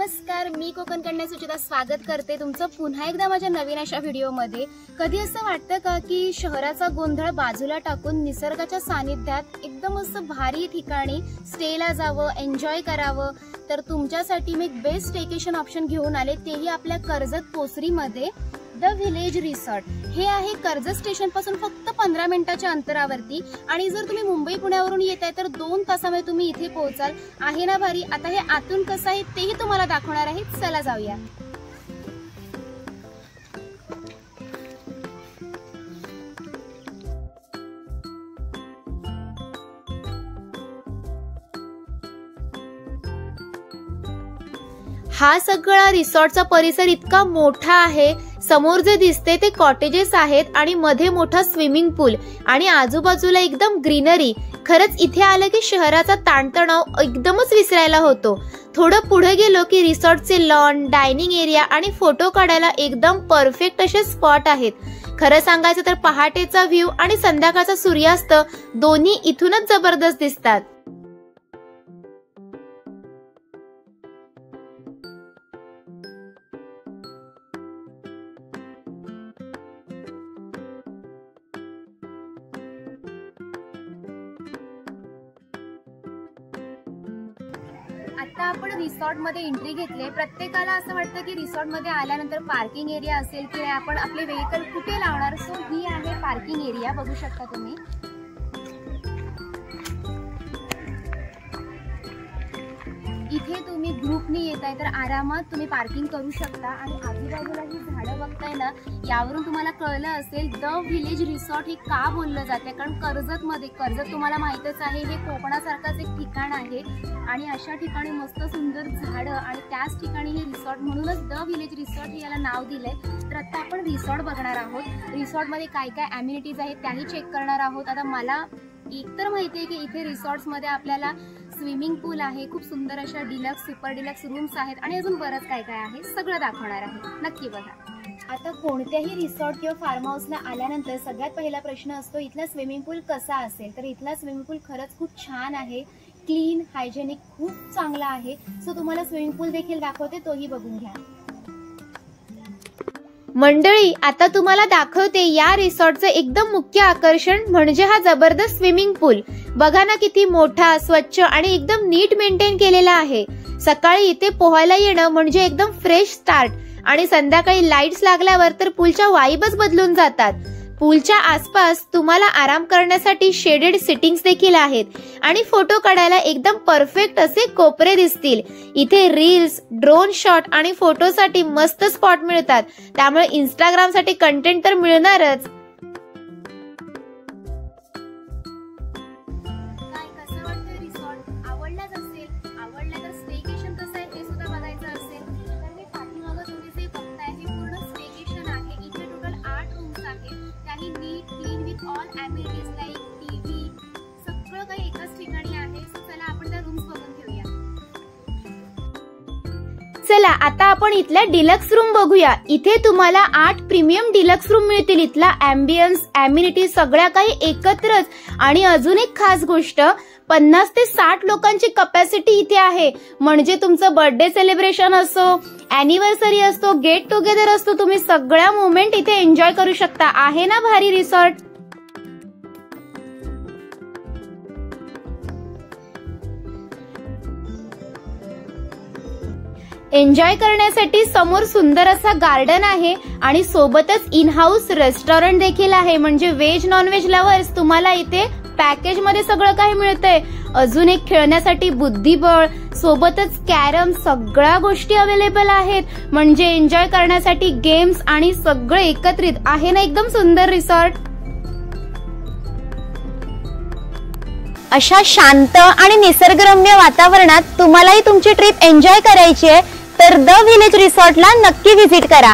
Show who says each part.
Speaker 1: नमस्कार, मी कोकण कन्या सुचिता स्वागत करते तुमचं पुन्हा एकदा माझ्या नवीन अशा व्हिडिओमध्ये। कधी असं वाटतं का की शहराचा गोंधळ बाजूला टाकून निसर्गाच्या सानिध्यात एकदम असं भारी ठिकाणी स्टेला जावं, एन्जॉय करावं, तर तुमच्यासाठी मी एक बेस्ट स्टेकेशन ऑप्शन घेऊन आले, तेही आपल्या कर्जत पोसरीमध्ये द विलेज रिसॉर्ट। हे आहे कर्जत स्टेशन पासून फक्त 15 मिनिटाच्या अंतरावरती आणि जर तुम्ही मुंबई पुण्यावरून येताय तर 2 तासामध्ये तुम्ही इथे पोहोचाल। आहे ना भारी। आता हे आतून कसं आहे तेही तुम्हाला दाखवणार आहे, चला जाऊया। हा सगळा रिसॉर्टचा परिसर इतका मोठा आहे। समोर जे दिसते ते कॉटेजेस आहेत आणि मध्ये मोठा स्विमिंग पूल आणि आजूबाजूला एकदम ग्रीनरी। खरंच इथे आलं की शहराचा ताणतणाव एकदमच विसरायला होतो। थोडं पुढे गेलो की रिसॉर्टचे लॉन, डायनिंग एरिया आणि फोटो काढायला एकदम परफेक्ट असे स्पॉट आहेत। खरं सांगायचं तर पहाटेचा व्ह्यू आणि संध्याकाळचा सूर्यास्त दोन्ही इथूनच जबरदस्त दिसतात। आता आपण रिसॉर्ट मध्ये एंट्री घेतली। प्रत्येकाला असं वाटतं की रिसॉर्ट मध्ये आल्यानंतर पार्किंग एरिया असेल की आपण आपले व्हेकल कुठे लावणार, सो ही आहे पार्किंग एरिया, बघू शकता तुम्ही। इथे तुम्ही ग्रुपने येताय तर आरामात तुम्ही पार्किंग करू शकता आणि आजूबाजूला ही झाडं बघताय ना, यावरून तुम्हाला कळलं असेल द विलेज रिसॉर्ट हे का बोललं जाते। कारण कर्जत तुम्हाला माहितच आहे, हे कोकणासारखंच एक ठिकाण आहे आणि अशा ठिकाणी मस्त सुंदर झाडं आणि त्याच ठिकाणी हे रिसॉर्ट, म्हणूनच द विलेज रिसॉर्ट हे याला नाव दिलंय। तर आता आपण रिसॉर्ट बघणार आहोत। रिसॉर्टमध्ये काय काय ॲम्युनिटीज आहेत त्याही चेक करणार आहोत। आता मला एकतर माहिती आहे की इथे रिसॉर्ट्समध्ये आपल्याला स्विमिंग पूल आहे, खूप सुंदर अशा डिलक्स, सुपर डिलक्स रूम्स आहेत आणि अजून बरंच काय काय आहे, सगळं दाखवणार आहे, नक्की बघा। आता कोणत्याही रिसॉर्ट किंवा फार्म हाऊसला आल्यानंतर सगळ्यात पहिला प्रश्न असतो इथला स्विमिंग पूल कसा असेल। तर इथला स्विमिंग पूल खरंच खूप छान आहे, क्लीन, हायजेनिक, खूप चांगला आहे। सो तुम्हाला स्विमिंग पूल देखील दाखवते, तोही बघून घ्या। मंडळी, आता तुम्हाला दाखवते या रिसॉर्टचं एकदम मुख्य आकर्षण म्हणजे हा जबरदस्त स्विमिंग पूल। बघा ना किती मोठा, स्वच्छ आणि एकदम नीट मेंटेन केलेला आहे। सकाळी इथे पोहायला येणं म्हणजे एकदम फ्रेश स्टार्ट आणि संध्याकाळी लाईट्स लागल्यावर तर पूलच्या वाइबच बदलून जातात। पूलच्या आसपास तुम्हाला आराम करण्यासाठी शेडेड सिटिंग्स देखील आहेत आणि फोटो काढायला एकदम परफेक्ट असे कोपरे दिसतील। इथे रील्स, ड्रोन शॉट आणि फोटोसाठी मस्त स्पॉट मिळतात, त्यामुळे इंस्टाग्राम साठी कंटेंट तर मिळणारच। चला आता आपण इथल्या डिलक्स रूम बघूया। इथे तुम्हाला 8 प्रीमियम डिलक्स रूम मिळतील। इथला ॲम्बियन्स, ॲम्युनिटी सगळ्या काही एकत्रच आणि अजून एक खास गोष्ट, 50 ते 60 लोकांची कपॅसिटी इथे आहे। म्हणजे तुमचं बर्थडे सेलिब्रेशन असो, अॅनिव्हर्सरी असतो, गेट टुगेदर असतो, तुम्ही सगळ्या मोमेंट इथे एन्जॉय करू शकता। आहे ना भारी रिसॉर्ट। एन्जॉय करण्यासाठी समोर सुंदर असा गार्डन आहे आणि सोबतच इन हाऊस रेस्टॉरंट देखील आहे। म्हणजे व्हेज नॉन व्हेज लव्हर्स तुम्हाला इथे पॅकेज मध्ये सगळं काही मिळतंय। अजून एक खेळण्यासाठी बुद्धिबळ, सोबतच कॅरम, सगळ्या गोष्टी अवेलेबल आहेत। म्हणजे एन्जॉय करण्यासाठी गेम्स आणि सगळं एकत्रित आहे ना, एकदम सुंदर रिसॉर्ट। अशा शांत आणि निसर्गरम्य वातावरणात तुम्हालाही तुमची ट्रिप एन्जॉय करायची आहे तर द विलेज रिसॉर्टला नक्की व्हिजिट करा।